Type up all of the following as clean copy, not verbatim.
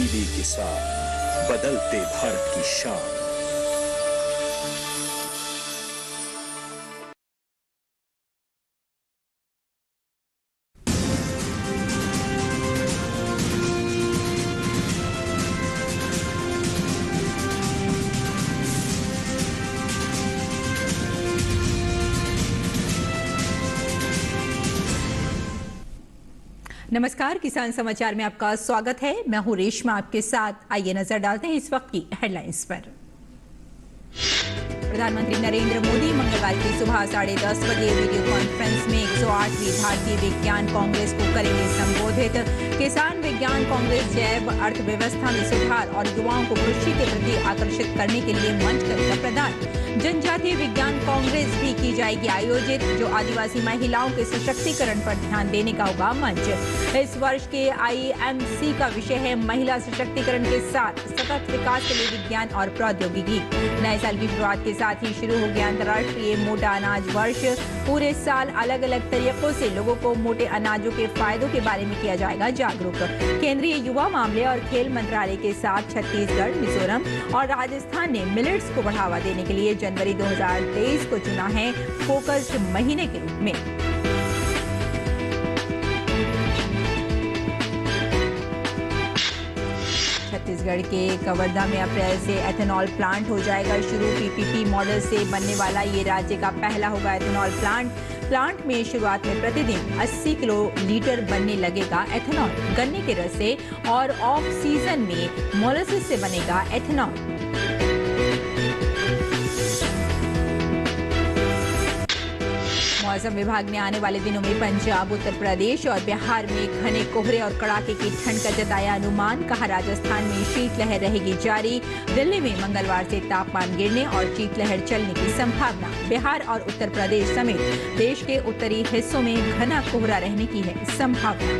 तब्दीली के साथ बदलते भारत की शान। नमस्कार, किसान समाचार में आपका स्वागत है। मैं हूं रेशमा आपके साथ। आइए नजर डालते हैं इस वक्त की हेडलाइंस पर। प्रधानमंत्री नरेंद्र मोदी मंगलवार की सुबह 10:30 बजे वीडियो कॉन्फ्रेंस में 108वीं भारतीय विज्ञान कांग्रेस को करेंगे संबोधित। किसान विज्ञान कांग्रेस जैव अर्थव्यवस्था में सुधार और युवाओं को कृषि के प्रति आकर्षित करने के लिए मंच करेगा प्रदान। जनजातीय विज्ञान कांग्रेस भी की जाएगी आयोजित, जो आदिवासी महिलाओं के सशक्तिकरण पर ध्यान देने का होगा मंच। इस वर्ष के IMC का विषय है महिला सशक्तिकरण के साथ सतत विकास के लिए विज्ञान और प्रौद्योगिकी। नए साल की शुरुआत के साथ ही शुरू हो गया अंतर्राष्ट्रीय मोटा अनाज वर्ष। पूरे साल अलग अलग तरीकों से लोगों को मोटे अनाजों के फायदों के बारे में किया जाएगा जागरूक। केंद्रीय युवा मामले और खेल मंत्रालय के साथ छत्तीसगढ़, मिजोरम और राजस्थान ने मिलेट्स को बढ़ावा देने के लिए जनवरी 2023 को चुना है फोकस्ड महीने के रूप में। छत्तीसगढ़ के कवर्धा में अप्रैल से एथेनॉल प्लांट हो जाएगा शुरू। PPP मॉडल से बनने वाला ये राज्य का पहला होगा एथेनॉल प्लांट में शुरुआत में प्रतिदिन 80 किलोलीटर बनने लगेगा एथेनॉल गन्ने के रस से, और ऑफ सीजन में मोलासिस से बनेगा एथेनॉल। मौसम विभाग ने आने वाले दिनों में पंजाब, उत्तर प्रदेश और बिहार में घने कोहरे और कड़ाके की ठंड का जताया अनुमान। कहा राजस्थान में शीतलहर रहेगी जारी। दिल्ली में मंगलवार से तापमान गिरने और शीतलहर चलने की संभावना। बिहार और उत्तर प्रदेश समेत देश के उत्तरी हिस्सों में घना कोहरा रहने की है संभावना।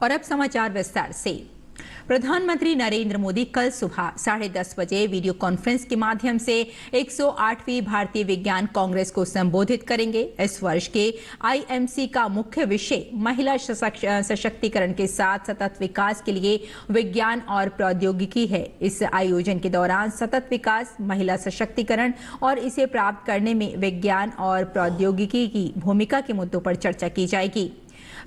और अब समाचार विस्तार से। प्रधानमंत्री नरेंद्र मोदी कल सुबह 10:30 बजे वीडियो कॉन्फ्रेंस के माध्यम से 108वीं भारतीय विज्ञान कांग्रेस को संबोधित करेंगे। इस वर्ष के IMC का मुख्य विषय महिला सशक्तिकरण के साथ सतत विकास के लिए विज्ञान और प्रौद्योगिकी है। इस आयोजन के दौरान सतत विकास, महिला सशक्तिकरण और इसे प्राप्त करने में विज्ञान और प्रौद्योगिकी की भूमिका के मुद्दों पर चर्चा की जाएगी।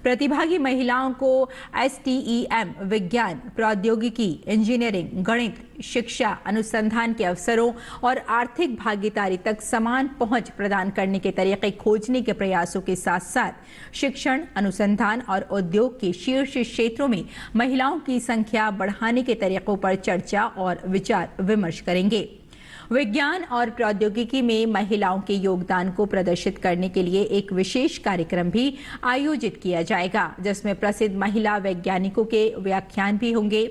प्रतिभागी महिलाओं को STEM, विज्ञान, प्रौद्योगिकी, इंजीनियरिंग, गणित, शिक्षा, अनुसंधान के अवसरों और आर्थिक भागीदारी तक समान पहुंच प्रदान करने के तरीके खोजने के प्रयासों के साथ साथ शिक्षण, अनुसंधान और उद्योग के शीर्ष क्षेत्रों में महिलाओं की संख्या बढ़ाने के तरीकों पर चर्चा और विचार विमर्श करेंगे। विज्ञान और प्रौद्योगिकी में महिलाओं के योगदान को प्रदर्शित करने के लिए एक विशेष कार्यक्रम भी आयोजित किया जाएगा, जिसमें प्रसिद्ध महिला वैज्ञानिकों के व्याख्यान भी होंगे।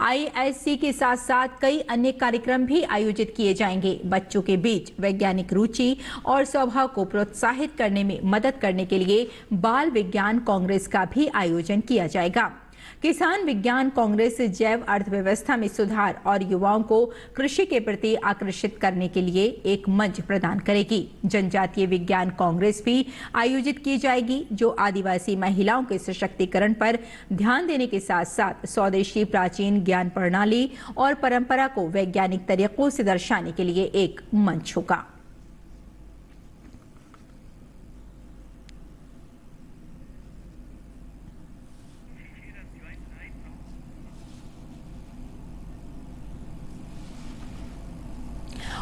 IISc के साथ साथ कई अन्य कार्यक्रम भी आयोजित किए जाएंगे। बच्चों के बीच वैज्ञानिक रुचि और स्वभाव को प्रोत्साहित करने में मदद करने के लिए बाल विज्ञान कांग्रेस का भी आयोजन किया जाएगा। किसान विज्ञान कांग्रेस जैव अर्थव्यवस्था में सुधार और युवाओं को कृषि के प्रति आकर्षित करने के लिए एक मंच प्रदान करेगी। जनजातीय विज्ञान कांग्रेस भी आयोजित की जाएगी, जो आदिवासी महिलाओं के सशक्तिकरण पर ध्यान देने के साथ साथ स्वदेशी प्राचीन ज्ञान प्रणाली और परंपरा को वैज्ञानिक तरीकों से दर्शाने के लिए एक मंच होगा।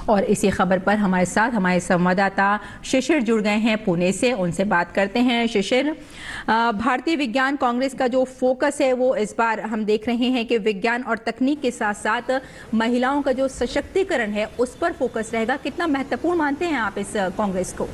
और इसी खबर पर हमारे साथ हमारे संवाददाता शिशिर जुड़ गए हैं पुणे से। उनसे बात करते हैं। शिशिर, भारतीय विज्ञान कांग्रेस का जो फोकस है वो इस बार हम देख रहे हैं कि विज्ञान और तकनीक के साथ साथ महिलाओं का जो सशक्तिकरण है उस पर फोकस रहेगा। कितना महत्वपूर्ण मानते हैं आप इस कांग्रेस को?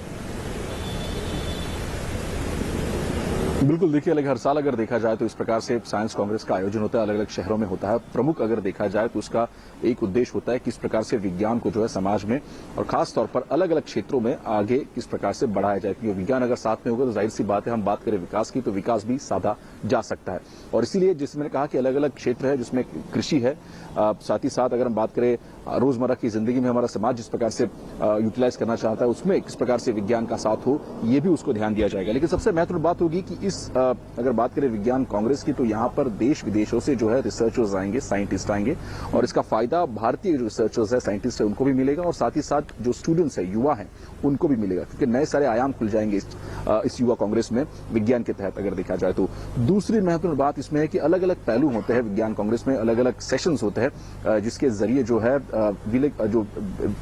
बिल्कुल, देखिए हर साल अगर देखा जाए तो इस प्रकार से साइंस कांग्रेस का आयोजन होता है, अलग अलग शहरों में होता है। प्रमुख अगर देखा जाए तो उसका एक उद्देश्य होता है किस प्रकार से विज्ञान को जो है समाज में और खास तौर पर अलग अलग क्षेत्रों में आगे किस प्रकार से बढ़ाया जाए, क्योंकि विज्ञान अगर साथ में होगा तो जाहिर सी बात है हम बात करें विकास की तो विकास भी साधा जा सकता है। और इसीलिए जिसमें कहा कि अलग अलग क्षेत्र है जिसमें कृषि है, साथ ही साथ अगर हम बात करें रोजमर्रा की जिंदगी में हमारा समाज जिस प्रकार से यूटिलाइज करना चाहता है उसमें किस प्रकार से विज्ञान का साथ हो, ये भी उसको ध्यान दिया जाएगा। लेकिन सबसे महत्वपूर्ण बात होगी कि इस अगर बात करें विज्ञान कांग्रेस की, तो यहाँ पर देश विदेशों से जो है रिसर्चर्स आएंगे, साइंटिस्ट आएंगे, और इसका फायदा भारतीय जो रिसर्चर्स है, साइंटिस्ट है, उनको भी मिलेगा, और साथ ही साथ जो स्टूडेंट्स है, युवा हैं, उनको भी मिलेगा, क्योंकि नए सारे आयाम खुल जाएंगे इस युवा कांग्रेस में विज्ञान के तहत अगर देखा जाए तो। दूसरी महत्वपूर्ण बात इसमें है कि अलग अलग पहलू होते हैं विज्ञान कांग्रेस में, अलग अलग सेशंस होते हैं जिसके जरिए जो है जो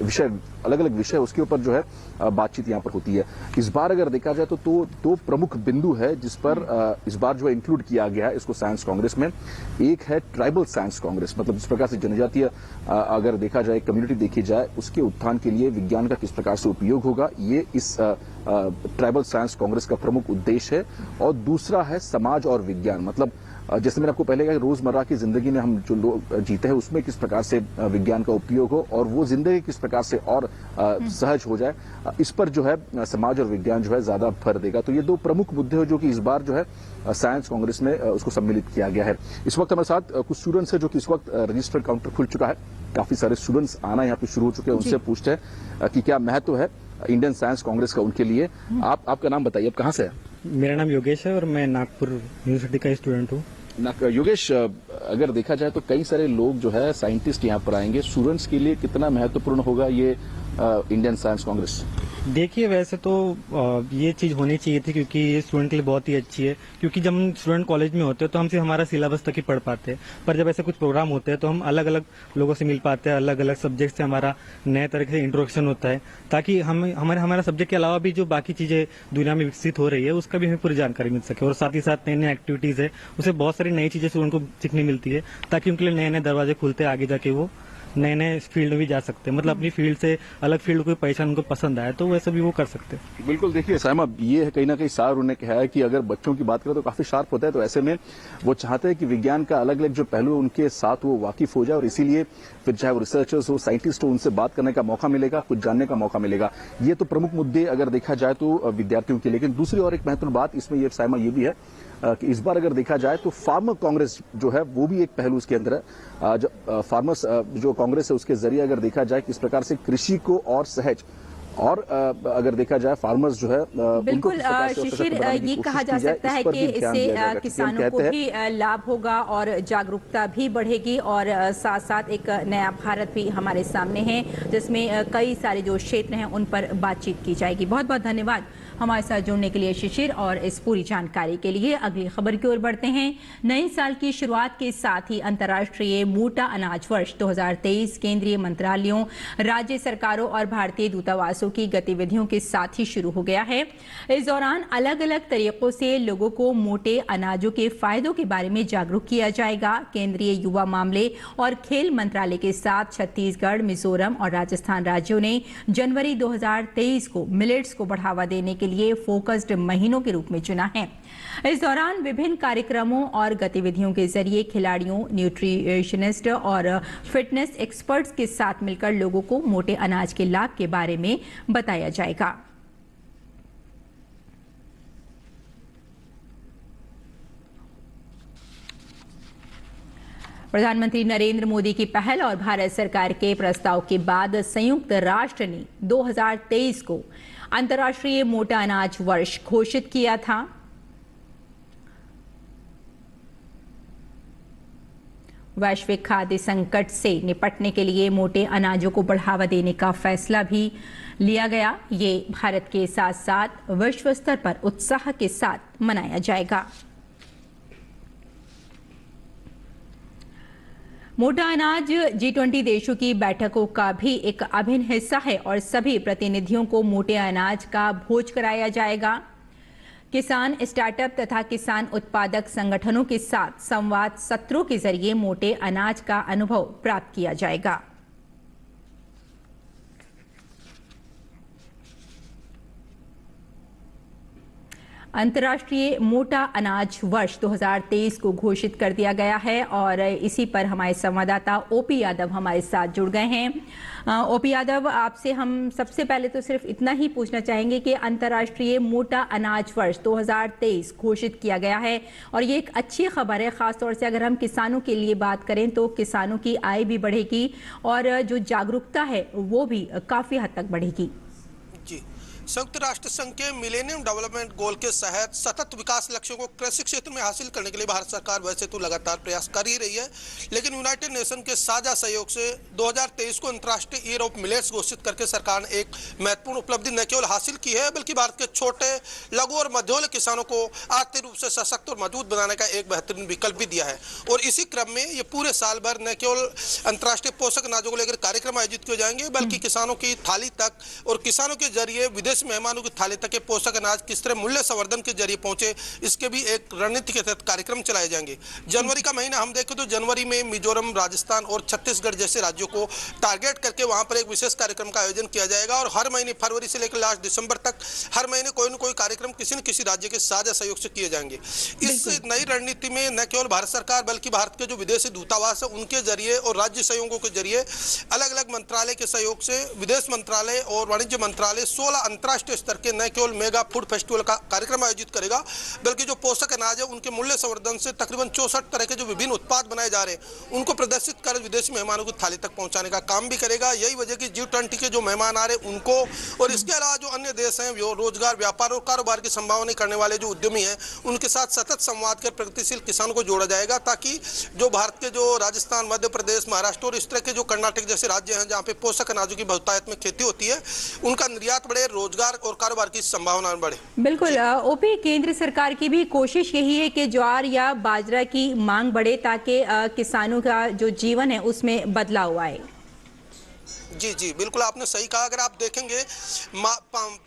विषय, अलग अलग विषय, उसके ऊपर जो है बातचीत यहाँ पर होती है। इस बार अगर देखा जाए तो दो प्रमुख बिंदु है जिस पर इस बार जो है इंक्लूड किया गया है इसको साइंस कांग्रेस में। एक है ट्राइबल साइंस कांग्रेस, मतलब जिस प्रकार से जनजातीय अगर देखा जाए, कम्युनिटी देखी जाए, उसके उत्थान के लिए विज्ञान का किस प्रकार से उपयोग होगा, ये इस ट्राइबल साइंस कांग्रेस का प्रमुख उद्देश्य है। और दूसरा है समाज और विज्ञान, मतलब जैसे मैंने आपको पहले कहा, रोजमर्रा की जिंदगी में हम जो लोग जीते हैं उसमें किस प्रकार से विज्ञान का उपयोग हो और वो जिंदगी किस प्रकार से और सहज हो जाए, इस पर जो है समाज और विज्ञान जो है ज्यादा भर देगा। तो ये दो प्रमुख मुद्दे हैं जो कि इस बार जो है साइंस कांग्रेस में उसको सम्मिलित किया गया है। इस वक्त हमारे साथ कुछ स्टूडेंट्स हैं जो कि इस वक्त रजिस्टर्ड काउंटर खुल चुका है, काफी सारे स्टूडेंट्स आना यहाँ पे शुरू हो चुके हैं, उनसे पूछते हैं कि क्या महत्व है इंडियन साइंस कांग्रेस का उनके लिए। आपका नाम बताइए, आप कहाँ से हैं? मेरा नाम योगेश है और मैं नागपुर यूनिवर्सिटी का स्टूडेंट हूँ। योगेश, अगर देखा जाए तो कई सारे लोग जो है साइंटिस्ट यहाँ पर आएंगे, स्टूडेंट्स के लिए कितना महत्वपूर्ण होगा ये इंडियन साइंस कांग्रेस? देखिए, वैसे तो ये चीज होनी चाहिए थी क्योंकि ये स्टूडेंट के लिए बहुत ही अच्छी है, क्योंकि जब हम स्टूडेंट कॉलेज में होते हैं तो हम सिर्फ हमारा सिलेबस तक ही पढ़ पाते हैं, पर जब ऐसे कुछ प्रोग्राम होते हैं तो हम अलग अलग लोगों से मिल पाते हैं, अलग अलग सब्जेक्ट से हमारा नए तरीके से इंट्रोडक्शन होता है, ताकि हमारा सब्जेक्ट के अलावा भी जो बाकी चीजें दुनिया में विकसित हो रही है उसका भी हमें पूरी जानकारी मिल सके। और साथ ही साथ नई नई एक्टिविटीज है, उसे बहुत सारी नई चीजें स्टूडेंट को सीखने मिलती है, ताकि उनके लिए नए नए दरवाजे खुलते हैं, आगे जाके वो नए नए फील्ड में भी जा सकते हैं, मतलब अपनी फील्ड से अलग फील्ड को पहचान उनको पसंद आए तो वैसे भी वो कर सकते हैं। बिल्कुल, देखिए साइमा, ये है कहीं ना कहीं सार उन्होंने कहा है कि अगर बच्चों की बात करें तो काफी शार्प होता है, तो ऐसे में वो चाहते हैं कि विज्ञान का अलग अलग जो पहलू उनके साथ वो वाकिफ हो जाए, और इसीलिए फिर चाहे वो रिसर्चर्स हो, साइंटिस्ट हो, उनसे बात करने का मौका मिलेगा, कुछ जानने का मौका मिलेगा। ये तो प्रमुख मुद्दे अगर देखा जाए तो विद्यार्थियों के लिए। लेकिन दूसरी और एक महत्वपूर्ण बात इसमें ये साइमा ये भी है कि इस बार अगर देखा जाए तो फार्मर कांग्रेस जो है वो भी एक पहलू उसके अंदर है। फार्मर्स जो कांग्रेस है उसके जरिए अगर देखा जाए किस प्रकार से कृषि को और सहज, और अगर देखा जाए फार्मर्स जो है बिल्कुल शिशिर, ये कहा जा सकता है कि इससे किसानों को भी लाभ होगा और जागरूकता भी बढ़ेगी, और साथ साथ एक नया भारत भी हमारे सामने है जिसमें कई सारे जो क्षेत्र हैं उन पर बातचीत की जाएगी। बहुत बहुत धन्यवाद हमारे साथ जुड़ने के लिए शिशिर, और इस पूरी जानकारी के लिए। अगली खबर की ओर बढ़ते हैं। नए साल की शुरुआत के साथ ही अंतर्राष्ट्रीय मोटा अनाज वर्ष 2023 केंद्रीय मंत्रालयों, राज्य सरकारों और भारतीय दूतावासों की गतिविधियों के साथ ही शुरू हो गया है। इस दौरान अलग अलग तरीकों से लोगों को मोटे अनाजों के फायदों के बारे में जागरूक किया जाएगा। केंद्रीय युवा मामले और खेल मंत्रालय के साथ छत्तीसगढ़, मिजोरम और राजस्थान राज्यों ने जनवरी 2023 को मिलेट्स को बढ़ावा देने के लिए फोकस्ड महीनों के रूप में चुना है। इस दौरान विभिन्न कार्यक्रमों और गतिविधियों के जरिए खिलाड़ियों, न्यूट्रिशनिस्ट और फिटनेस एक्सपर्ट्स के साथ मिलकर लोगों को मोटे अनाज के लाभ के बारे में बताया जाएगा। प्रधानमंत्री नरेंद्र मोदी की पहल और भारत सरकार के प्रस्ताव के बाद संयुक्त राष्ट्र ने 2023 को अंतर्राष्ट्रीय मोटा अनाज वर्ष घोषित किया था। वैश्विक खाद्य संकट से निपटने के लिए मोटे अनाजों को बढ़ावा देने का फैसला भी लिया गया। ये भारत के साथ साथ विश्व स्तर पर उत्साह के साथ मनाया जाएगा। मोटा अनाज G20 देशों की बैठकों का भी एक अभिन्न हिस्सा है और सभी प्रतिनिधियों को मोटे अनाज का भोज कराया जाएगा। किसान स्टार्टअप तथा किसान उत्पादक संगठनों के साथ संवाद सत्रों के जरिए मोटे अनाज का अनुभव प्राप्त किया जाएगा। अंतर्राष्ट्रीय मोटा अनाज वर्ष 2023 को घोषित कर दिया गया है और इसी पर हमारे संवाददाता ओपी यादव हमारे साथ जुड़ गए हैं। ओपी यादव, आपसे हम सबसे पहले तो सिर्फ इतना ही पूछना चाहेंगे कि अंतर्राष्ट्रीय मोटा अनाज वर्ष 2023 घोषित किया गया है और ये एक अच्छी खबर है, खासतौर से अगर हम किसानों के लिए बात करें तो किसानों की आय भी बढ़ेगी और जो जागरूकता है वो भी काफी हद तक बढ़ेगी। जी, संयुक्त राष्ट्र संघ के मिलेनियम डेवलपमेंट गोल के तहत सतत विकास लक्ष्यों को कृषि क्षेत्र में हासिल करने के लिए भारत सरकार वैसे तो लगातार प्रयास कर ही रही है, लेकिन यूनाइटेड नेशन के साझा सहयोग से 2023 को अंतर्राष्ट्रीय ईयर ऑफ मिलेट्स घोषित करके सरकार ने एक महत्वपूर्ण उपलब्धि न केवल हासिल की है बल्कि भारत के छोटे, लघु और मध्यम किसानों को आर्थिक रूप से सशक्त और मजबूत बनाने का एक बेहतरीन विकल्प भी दिया है। और इसी क्रम में ये पूरे साल भर न केवल अंतर्राष्ट्रीय पोषक अनाजों को लेकर कार्यक्रम आयोजित किए जाएंगे बल्कि किसानों की थाली तक और किसानों के जरिए विदेशी मेहमानों की थाली तक के पोषक अनाज किस तरह मूल्य संवर्धन के जरिए पहुंचे, इसके भी एक रणनीति के तहत कार्यक्रम चलाए जाएंगे। जनवरी का महीना हम देखें तो जनवरी में मिजोरम, राजस्थान और छत्तीसगढ़ जैसे राज्यों को टारगेट करके वहां पर एक विशेष कार्यक्रम का आयोजन किया जाएगा और हर महीने फरवरी से लेकर लास्ट दिसंबर तक हर महीने कोई न कोई कार्यक्रम किसी न किसी राज्य के साझा सहयोग से किए जाएंगे। इस नई रणनीति में न केवल भारत सरकार बल्कि भारत के जो विदेशी दूतावास है उनके जरिए और राज्य सहयोगों के जरिए अलग अलग मंत्रालय के सहयोग से विदेश मंत्रालय और वाणिज्य मंत्रालय 16 अंतर्राष्ट्रीय स्तर के न केवल मेगा फूड फेस्टिवल का कार्यक्रम आयोजित करेगा बल्कि जो पोषक अनाज है उनके मूल्य संवर्धन से तकरीबन 64 तरह के जो विभिन्न उत्पाद बनाए जा रहे हैं उनको प्रदर्शित कर विदेशी मेहमानों की थाली तक पहुंचाने का काम भी करेगा। यही वजह की G20 के जो मेहमान आ रहे हैं उनको और इसके अलावा जो अन्य देश हैं जो रोजगार, व्यापार और कारोबार की संभावना करने वाले जो उद्यमी हैं उनके साथ सतत संवाद कर प्रगतिशील किसानों को जोड़ा जाएगा ताकि जो भारत के जो राजस्थान, मध्य प्रदेश, महाराष्ट्र और इस तरह के जो कर्नाटक जैसे राज्य हैं जहाँ पे पोषक अनाजों की बहुतायत में खेती होती है उनका निर्यात बढ़े, रोजगार और कारोबार की संभावना बढ़े। बिल्कुल ओपी, केंद्र सरकार की भी कोशिश यही है कि ज्वार या बाजरा की मांग बढ़े ताकि किसानों का जो जीवन है उसमें बदलाव आए। जी जी बिल्कुल, आपने सही कहा। अगर आप देखेंगे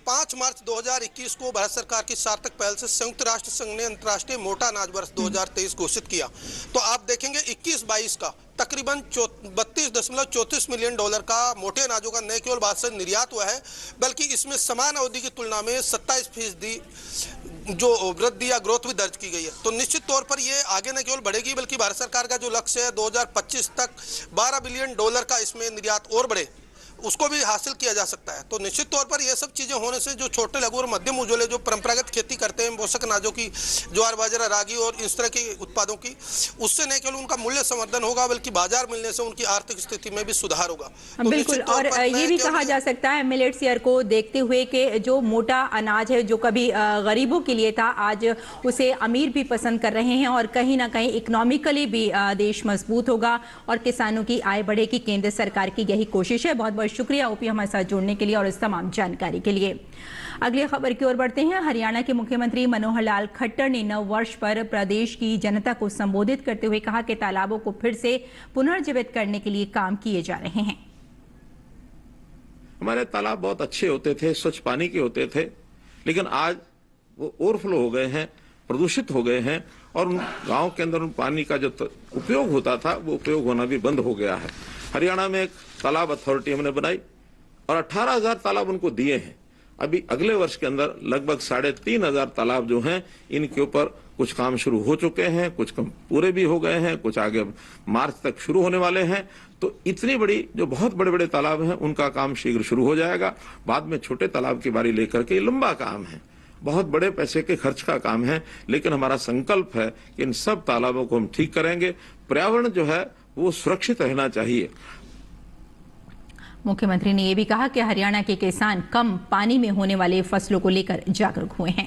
5 मार्च 2021 को भारत सरकार की सार्थक पहल से संयुक्त राष्ट्र संघ ने अंतर्राष्ट्रीय मोटा अनाज वर्ष 2023 घोषित किया तो आप देखेंगे 21-22 का तकरीबन 32.34 मिलियन डॉलर का मोटे अनाजों का न केवल भारत से निर्यात हुआ है बल्कि इसमें समान अवधि की तुलना में 27% जो वृद्धि या ग्रोथ भी दर्ज की गई है। तो निश्चित तौर पर ये आगे न केवल बढ़ेगी बल्कि भारत सरकार का जो लक्ष्य है 2025 तक 12 बिलियन डॉलर का इसमें निर्यात और बढ़े उसको भी हासिल किया जा सकता है। तो निश्चित तौर पर ये सब चीजें होने से जो छोटे, लघु और मध्यम उद्योले जो परंपरागत खेती करते हैं पोषक अनाजों की, ज्वार, बाजरा, रागी और इस तरह के उत्पादों की, उससे न केवल उनका मूल्य संवर्धन होगा बल्कि बाजार मिलने से उनकी आर्थिक स्थिति में भी सुधार होगा। तो बिल्कुल, और ये भी कहा जा सकता है मिलेट्स ईयर को देखते हुए कि जो मोटा अनाज है जो कभी गरीबों के लिए था आज उसे अमीर भी पसंद कर रहे हैं और कहीं ना कहीं इकोनॉमिकली भी देश मजबूत होगा और किसानों की आय बढ़ेगी। केंद्र सरकार की यही कोशिश है। बहुत बहुत शुक्रिया ओपी हमारे साथ जुड़ने के लिए और इस तमाम जानकारी के लिए। अगली खबर की ओर बढ़ते हैं। हरियाणा के मुख्यमंत्री मनोहर लाल खट्टर ने नव वर्ष पर प्रदेश की जनता को संबोधित करते हुए कहा कि तालाबों को फिर से पुनर्जीवित करने के लिए काम किए जा रहे हैं। हमारे तालाब बहुत अच्छे होते थे, स्वच्छ पानी के होते थे, लेकिन आज वो ओवरफ्लो हो गए हैं, प्रदूषित हो गए हैं और गांव के अंदर उन पानी का जो उपयोग होता था वो उपयोग होना भी बंद हो गया है। हरियाणा में एक तालाब अथॉरिटी हमने बनाई और 18,000 तालाब उनको दिए हैं। अभी अगले वर्ष के अंदर लगभग 3,500 तालाब जो हैं इनके ऊपर कुछ काम शुरू हो चुके हैं, कुछ काम पूरे भी हो गए हैं, कुछ आगे मार्च तक शुरू होने वाले हैं। तो इतनी बड़ी जो बहुत बड़े बड़े तालाब हैं उनका काम शीघ्र शुरू हो जाएगा। बाद में छोटे तालाब की बारी लेकर के लंबा काम है, बहुत बड़े पैसे के खर्च का काम है, लेकिन हमारा संकल्प है कि इन सब तालाबों को हम ठीक करेंगे। पर्यावरण जो है वो सुरक्षित रहना चाहिए। मुख्यमंत्री ने यह भी कहा कि हरियाणा के किसान कम पानी में होने वाले फसलों को लेकर जागरूक हुए हैं।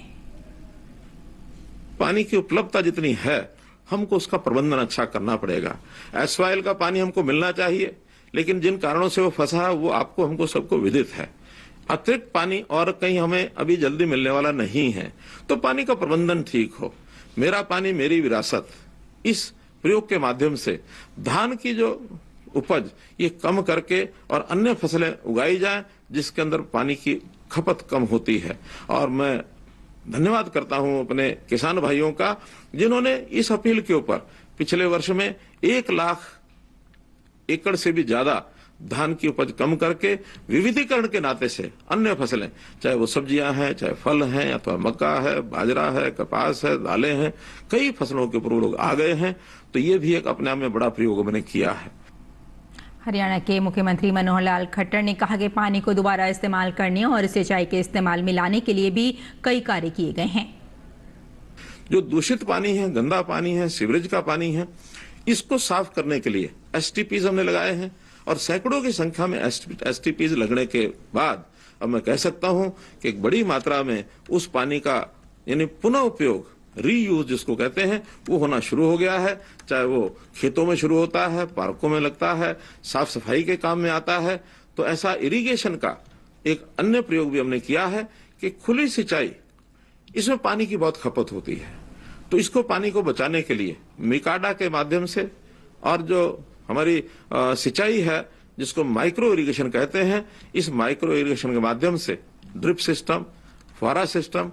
पानी की उपलब्धता जितनी है हमको उसका प्रबंधन अच्छा करना पड़ेगा। एसवाइल का पानी हमको मिलना चाहिए, लेकिन जिन कारणों से वो फंसा है वो आपको हमको सबको विदित है। अतिरिक्त पानी और कहीं हमें अभी जल्दी मिलने वाला नहीं है, तो पानी का प्रबंधन ठीक हो। मेरा पानी मेरी विरासत, इस प्रयोग के माध्यम से धान की जो उपज ये कम करके और अन्य फसलें उगाई जाएं जिसके अंदर पानी की खपत कम होती है। और मैं धन्यवाद करता हूं अपने किसान भाइयों का जिन्होंने इस अपील के ऊपर पिछले वर्ष में 1 लाख एकड़ से भी ज्यादा धान की उपज कम करके विविधीकरण के नाते से अन्य फसलें, चाहे वो सब्जियां हैं, चाहे फल हैं, अथवा मक्का है, बाजरा है, कपास है, दालें हैं, कई फसलों के ऊपर लोग आ गए हैं। तो ये भी एक अपने आप में बड़ा प्रयोग मैंने किया है। हरियाणा के मुख्यमंत्री मनोहर लाल खट्टर ने कहा कि पानी को दोबारा इस्तेमाल करने और सिंचाई के इस्तेमाल में लाने के लिए भी कई कार्य किए गए हैं। जो दूषित पानी है, गंदा पानी है, सीवरेज का पानी है, इसको साफ करने के लिए एसटीपीज हमने लगाए हैं और सैकड़ों की संख्या में एसटीपीज लगने के बाद अब मैं कह सकता हूं कि एक बड़ी मात्रा में उस पानी का यानी पुनः उपयोग, रीयूज जिसको कहते हैं, वो होना शुरू हो गया है। चाहे वो खेतों में शुरू होता है, पार्कों में लगता है, साफ सफाई के काम में आता है। तो ऐसा इरिगेशन का एक अन्य प्रयोग भी हमने किया है कि खुली सिंचाई, इसमें पानी की बहुत खपत होती है। तो इसको पानी को बचाने के लिए मिकाडा के माध्यम से और जो हमारी सिंचाई है जिसको माइक्रो इरिगेशन कहते हैं, इस माइक्रो इरिगेशन के माध्यम से ड्रिप सिस्टम, फुहारा सिस्टम,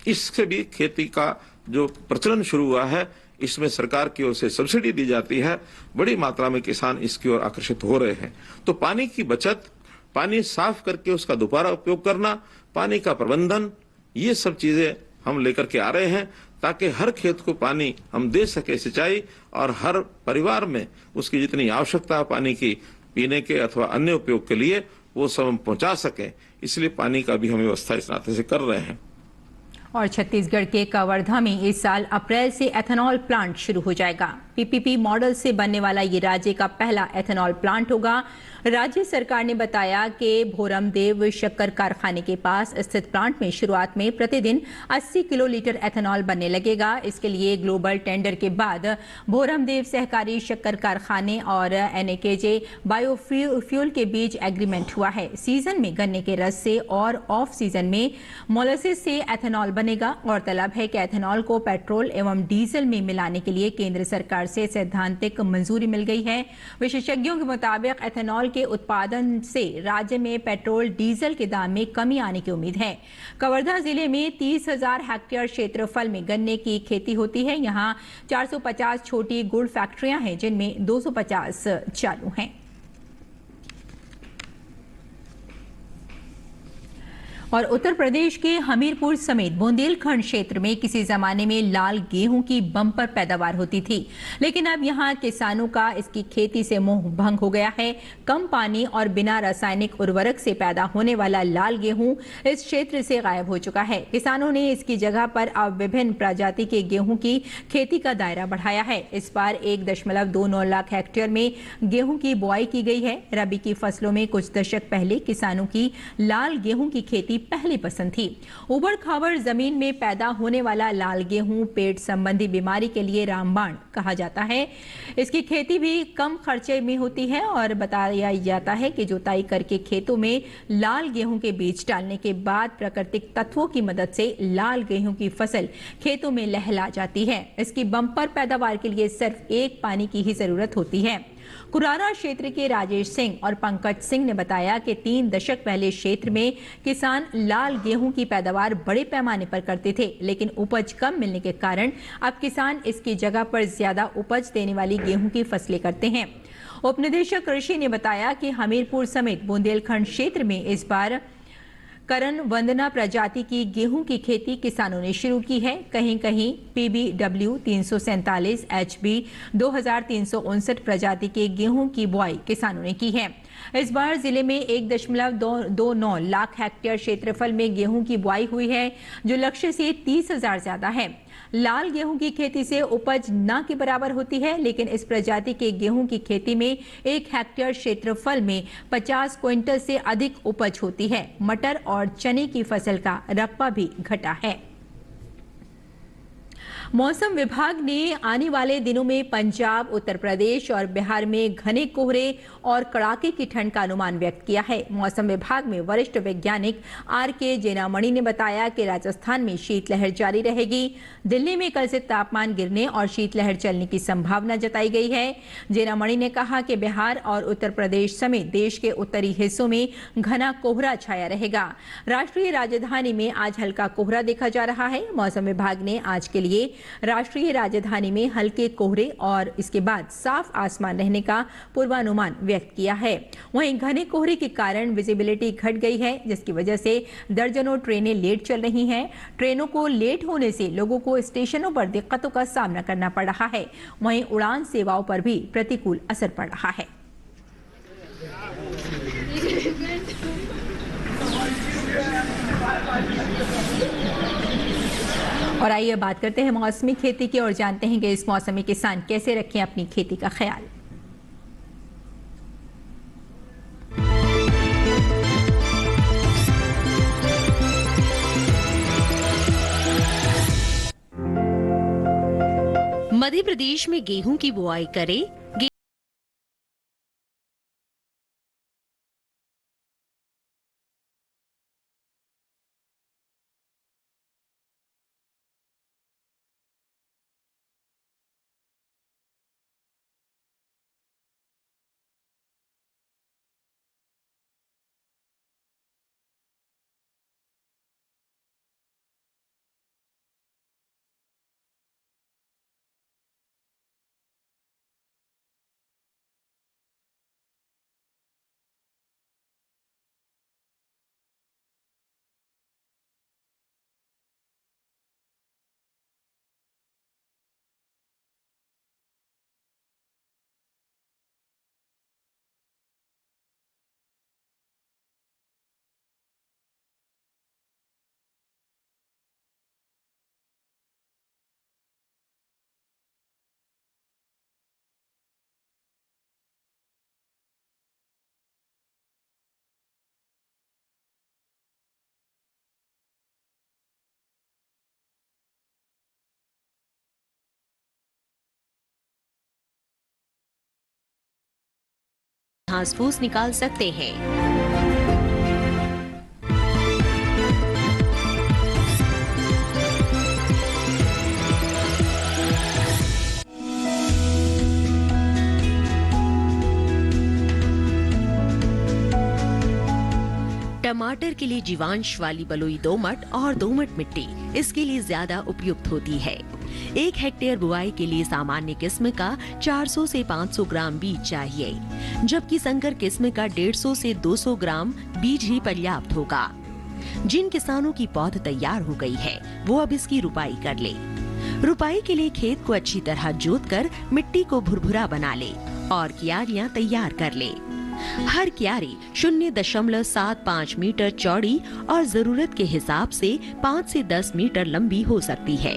इससे भी खेती का जो प्रचलन शुरू हुआ है, इसमें सरकार की ओर से सब्सिडी दी जाती है। बड़ी मात्रा में किसान इसकी ओर आकर्षित हो रहे हैं। तो पानी की बचत, पानी साफ करके उसका दोबारा उपयोग करना, पानी का प्रबंधन, ये सब चीजें हम लेकर के आ रहे हैं ताकि हर खेत को पानी हम दे सके सिंचाई, और हर परिवार में उसकी जितनी आवश्यकता है पानी की पीने के अथवा अन्य उपयोग के लिए, वो सब हम पहुंचा सकें। इसलिए पानी का भी हम व्यवस्था इस नाते से कर रहे हैं। और छत्तीसगढ़ के कवर्धा में इस साल अप्रैल से एथेनॉल प्लांट शुरू हो जाएगा। पीपीपी मॉडल से बनने वाला ये राज्य का पहला एथेनॉल प्लांट होगा। राज्य सरकार ने बताया कि भोरमदेव शक्कर कारखाने के पास स्थित प्लांट में शुरुआत में प्रतिदिन 80 किलोलीटर एथेनॉल बनने लगेगा। इसके लिए ग्लोबल टेंडर के बाद भोरमदेव सहकारी शक्कर कारखाने और एनएकेजे बायोफ्यूल के बीच एग्रीमेंट हुआ है। सीजन में गन्ने के रस से और ऑफ सीजन में मोलासिस से एथेनॉल बनेगा। गौरतलब है कि एथेनॉल को पेट्रोल एवं डीजल में मिलाने के लिए केंद्र सरकार से सैद्धांतिक मंजूरी मिल गई है। विशेषज्ञों के मुताबिक एथेनॉल के उत्पादन से राज्य में पेट्रोल डीजल के दाम में कमी आने की उम्मीद है। कवर्धा जिले में 30,000 हेक्टेयर क्षेत्रफल में गन्ने की खेती होती है। यहाँ 450 छोटी गुड़ फैक्ट्रियां हैं जिनमें 250 चालू हैं। और उत्तर प्रदेश के हमीरपुर समेत बुंदेलखंड क्षेत्र में किसी जमाने में लाल गेहूं की बम्पर पैदावार होती थी, लेकिन अब यहां किसानों का इसकी खेती से मोह भंग हो गया है। कम पानी और बिना रासायनिक उर्वरक से पैदा होने वाला लाल गेहूं इस क्षेत्र से गायब हो चुका है। किसानों ने इसकी जगह पर अब विभिन्न प्रजाति के गेहूं की खेती का दायरा बढ़ाया है। इस बार 1.29 लाख हेक्टेयर में गेहूं की बुआई की गई है। रबी की फसलों में कुछ दशक पहले किसानों की लाल गेहूं की खेती पहली पसंद थी। उबड़ खाबड़ जमीन में पैदा होने वाला लाल गेहूं पेट संबंधी बीमारी के लिए रामबाण कहा जाता है। इसकी खेती भी कम खर्चे में होती है और बताया जाता है कि जुताई करके खेतों में लाल गेहूं के बीज डालने के बाद प्राकृतिक तत्वों की मदद से लाल गेहूं की फसल खेतों में लहला जाती है। इसकी बम्पर पैदावार के लिए सिर्फ एक पानी की ही जरूरत होती है। कुरारा क्षेत्र के राजेश सिंह और पंकज सिंह ने बताया कि 3 दशक पहले क्षेत्र में किसान लाल गेहूं की पैदावार बड़े पैमाने पर करते थे, लेकिन उपज कम मिलने के कारण अब किसान इसकी जगह पर ज्यादा उपज देने वाली गेहूं की फसलें करते हैं। उप निदेशक कृषि ने बताया कि हमीरपुर समेत बुंदेलखंड क्षेत्र में इस बार करण वंदना प्रजाति की गेहूं की खेती किसानों ने शुरू की है। कहीं कहीं PBW 347, HB 2359 प्रजाति के गेहूं की बुआई किसानों ने की है। इस बार जिले में 1.29 लाख हेक्टेयर क्षेत्रफल में गेहूं की बुआई हुई है, जो लक्ष्य से 30,000 ज्यादा है। लाल गेहूं की खेती से उपज न के बराबर होती है, लेकिन इस प्रजाति के गेहूं की खेती में 1 हेक्टेयर क्षेत्रफल में 50 क्विंटल से अधिक उपज होती है। मटर और चने की फसल का रकबा भी घटा है। मौसम विभाग ने आने वाले दिनों में पंजाब, उत्तर प्रदेश और बिहार में घने कोहरे और कड़ाके की ठंड का अनुमान व्यक्त किया है। मौसम विभाग में वरिष्ठ वैज्ञानिक RK जेनामणि ने बताया कि राजस्थान में शीतलहर जारी रहेगी। दिल्ली में कल से तापमान गिरने और शीतलहर चलने की संभावना जताई गई है। जेनामणि ने कहा कि बिहार और उत्तर प्रदेश समेत देश के उत्तरी हिस्सों में घना कोहरा छाया रहेगा। राष्ट्रीय राजधानी में आज हल्का कोहरा देखा जा रहा है। मौसम विभाग ने आज के लिए राष्ट्रीय राजधानी में हल्के कोहरे और इसके बाद साफ आसमान रहने का पूर्वानुमान व्यक्त किया है। वहीं घने कोहरे के कारण विजिबिलिटी घट गई है, जिसकी वजह से दर्जनों ट्रेनें लेट चल रही हैं। ट्रेनों को लेट होने से लोगों को स्टेशनों पर दिक्कतों का सामना करना पड़ रहा है। वहीं उड़ान सेवाओं पर भी प्रतिकूल असर पड़ रहा है। और आइए बात करते हैं मौसमी खेती की और जानते हैं कि इस मौसम में किसान कैसे रखें अपनी खेती का ख्याल। मध्य प्रदेश में गेहूं की बुआई करें। घास फूस निकाल सकते हैं। टमाटर के लिए जीवांश वाली बलुई दोमट और दोमट मिट्टी इसके लिए ज्यादा उपयुक्त होती है। 1 हेक्टेयर बुआई के लिए सामान्य किस्म का 400 से 500 ग्राम बीज चाहिए, जबकि संकर किस्म का 150 से 200 ग्राम बीज ही पर्याप्त होगा। जिन किसानों की पौध तैयार हो गई है वो अब इसकी रुपाई कर ले। रुपाई के लिए खेत को अच्छी तरह जोतकर मिट्टी को भुरभुरा बना ले और क्यारियां तैयार कर ले। हर क्यारी 0.75 मीटर चौड़ी और जरूरत के हिसाब से 5 से 10 मीटर लंबी हो सकती है।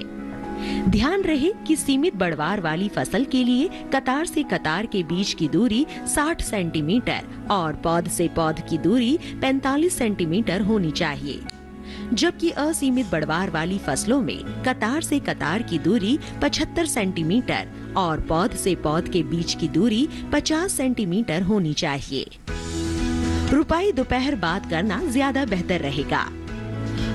ध्यान रहे कि सीमित बढ़वार वाली फसल के लिए कतार से कतार के बीच की दूरी 60 सेंटीमीटर और पौध से पौध की दूरी 45 सेंटीमीटर होनी चाहिए, जबकि असीमित बढ़वार वाली फसलों में कतार से कतार की दूरी 75 सेंटीमीटर और पौध से पौध के बीच की दूरी 50 सेंटीमीटर होनी चाहिए। रुपाई दोपहर बाद करना ज्यादा बेहतर रहेगा।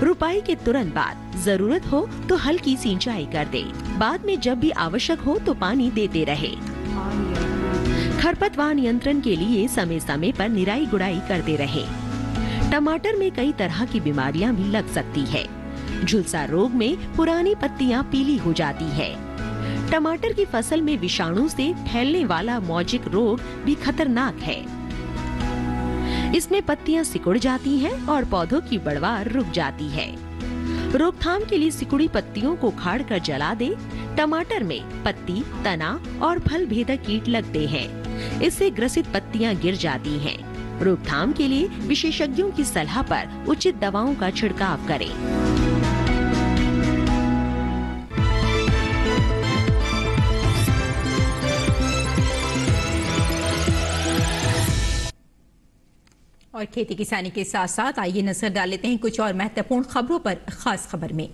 रुपाई के तुरंत बाद जरूरत हो तो हल्की सिंचाई कर दे। बाद में जब भी आवश्यक हो तो पानी देते रहे। खरपतवार नियंत्रण के लिए समय समय पर निराई गुड़ाई करते रहे। टमाटर में कई तरह की बीमारियां भी लग सकती है। झुलसा रोग में पुरानी पत्तियां पीली हो जाती है। टमाटर की फसल में विषाणु से फैलने वाला मौजिक रोग भी खतरनाक है। इसमें पत्तियां सिकुड़ जाती हैं और पौधों की बढ़वार रुक जाती है। रोकथाम के लिए सिकुड़ी पत्तियों को उखाड़ कर जला दे। टमाटर में पत्ती, तना और फल भेदक कीट लगते हैं। इससे ग्रसित पत्तियां गिर जाती हैं। रोकथाम के लिए विशेषज्ञों की सलाह पर उचित दवाओं का छिड़काव करें। और खेती किसानी के साथ साथ आइए नजर डाल लेते हैं कुछ और महत्वपूर्ण खबरों पर। खास खबर में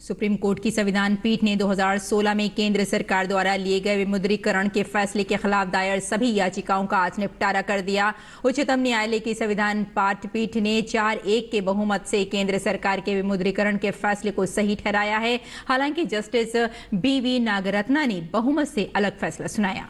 सुप्रीम कोर्ट की संविधान पीठ ने 2016 में केंद्र सरकार द्वारा लिए गए विमुद्रीकरण के फैसले के खिलाफ दायर सभी याचिकाओं का आज निपटारा कर दिया। उच्चतम न्यायालय की संविधान पाठ पीठ ने 4-1 के बहुमत से केंद्र सरकार के विमुद्रीकरण के फैसले को सही ठहराया है। हालांकि जस्टिस BV नागरत्ना ने बहुमत से अलग फैसला सुनाया।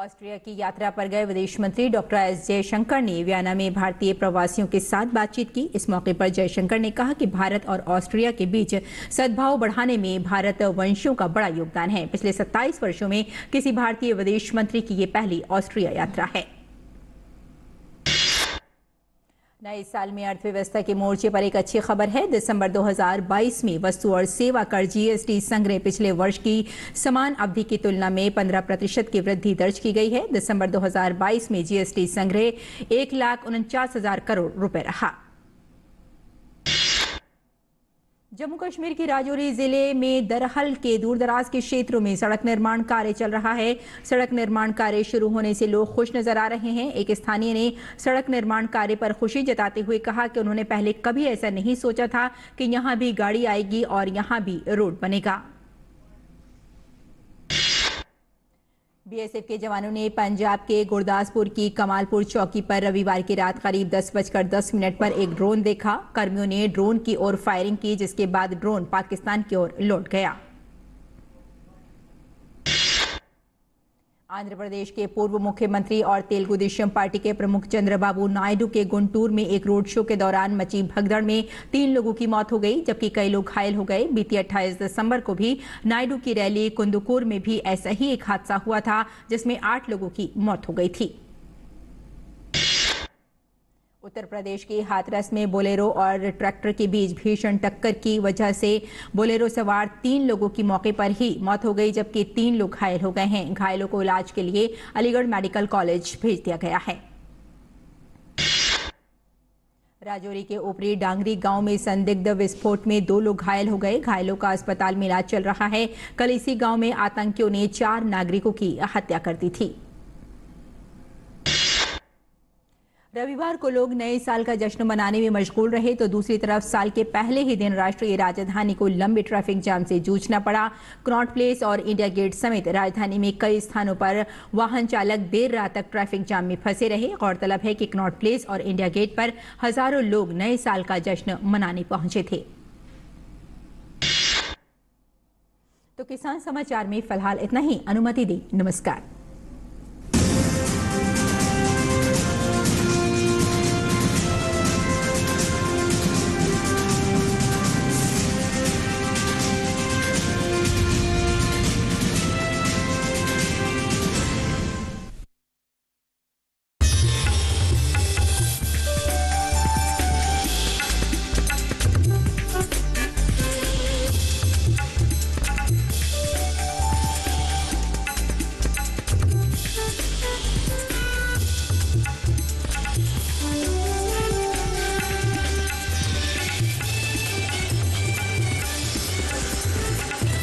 ऑस्ट्रिया की यात्रा पर गए विदेश मंत्री डॉक्टर एस जयशंकर ने वियना में भारतीय प्रवासियों के साथ बातचीत की। इस मौके पर जयशंकर ने कहा कि भारत और ऑस्ट्रिया के बीच सद्भाव बढ़ाने में भारत वंशियों का बड़ा योगदान है। पिछले 27 वर्षों में किसी भारतीय विदेश मंत्री की ये पहली ऑस्ट्रिया यात्रा है। नए साल में अर्थव्यवस्था के मोर्चे पर एक अच्छी खबर है। दिसंबर 2022 में वस्तु और सेवा कर जीएसटी संग्रह पिछले वर्ष की समान अवधि की तुलना में 15% की वृद्धि दर्ज की गई है। दिसंबर 2022 में जीएसटी संग्रह 1,49,000 करोड़ रुपए रहा। जम्मू कश्मीर की राजौरी जिले में दरहल के दूरदराज के क्षेत्रों में सड़क निर्माण कार्य चल रहा है। सड़क निर्माण कार्य शुरू होने से लोग खुश नजर आ रहे हैं। एक स्थानीय ने सड़क निर्माण कार्य पर खुशी जताते हुए कहा कि उन्होंने पहले कभी ऐसा नहीं सोचा था कि यहां भी गाड़ी आएगी और यहां भी रोड बनेगा। बीएसएफ के जवानों ने पंजाब के गुरदासपुर की कमालपुर चौकी पर रविवार की रात करीब 10:10 पर एक ड्रोन देखा। कर्मियों ने ड्रोन की ओर फायरिंग की, जिसके बाद ड्रोन पाकिस्तान की ओर लौट गया। आंध्र प्रदेश के पूर्व मुख्यमंत्री और तेलुगु देशम पार्टी के प्रमुख चंद्रबाबू नायडू के गुंटूर में एक रोड शो के दौरान मची भगदड़ में 3 लोगों की मौत हो गई, जबकि कई लोग घायल हो गए। बीती 28 दिसंबर को भी नायडू की रैली कुंदुकुर में भी ऐसा ही एक हादसा हुआ था, जिसमें 8 लोगों की मौत हो गई थी। उत्तर प्रदेश के हाथरस में बोलेरो और ट्रैक्टर के बीच भीषण टक्कर की वजह से बोलेरो सवार 3 लोगों की मौके पर ही मौत हो गई, जबकि 3 लोग घायल हो गए हैं। घायलों को इलाज के लिए अलीगढ़ मेडिकल कॉलेज भेज दिया गया है। राजौरी के ऊपरी डांगरी गांव में संदिग्ध विस्फोट में 2 लोग घायल हो गए। घायलों का अस्पताल में इलाज चल रहा है। कल इसी गांव में आतंकियों ने 4 नागरिकों की हत्या कर दी थी। रविवार को लोग नए साल का जश्न मनाने में मशगूल रहे, तो दूसरी तरफ साल के पहले ही दिन राष्ट्रीय राजधानी को लंबे ट्रैफिक जाम से जूझना पड़ा। कनॉट प्लेस और इंडिया गेट समेत राजधानी में कई स्थानों पर वाहन चालक देर रात तक ट्रैफिक जाम में फंसे रहे। गौरतलब है कि कनॉट प्लेस और इंडिया गेट पर हजारों लोग नए साल का जश्न मनाने पहुंचे थे। तो किसान समाचार में फिलहाल इतना ही। अनुमति दी, नमस्कार।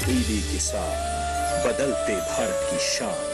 टीवी के साथ बदलते भारत की शान।